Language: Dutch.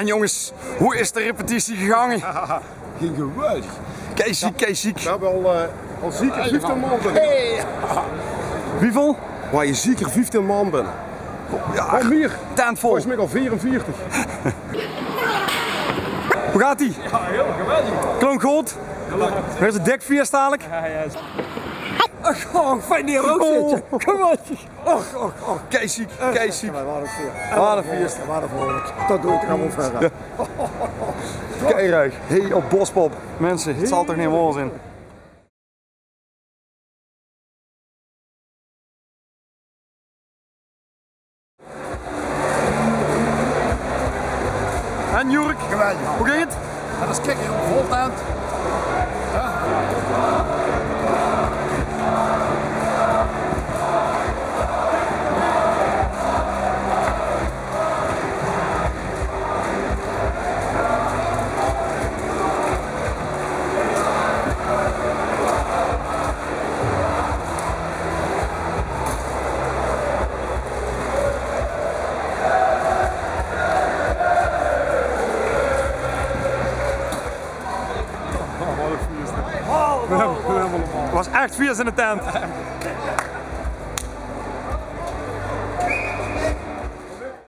En jongens, hoe is de repetitie gegaan? Ging geweldig. Kei ziek. We hebben al zeker 15 man binnen. Wieveel? Waar je zeker 15 man binnen. Ja, Al meer. tent vol. Volgens mij al 44. Hoe gaat ie? Ja, heel geweldig. Klonk goed? Waar is het dek via dadelijk? Oh, fijn die er ook zitten. Kom op. Kei ziek. Waar de feest. Waar de vrolijk. Dat doe ik er allemaal verder. Keiruig. Hey op Bospop. Mensen, het zal toch niet mooi zijn? En Jurk? Geweldig. Hoe ging het? Dat is kikker op vol tent. Het was echt feest in de tent.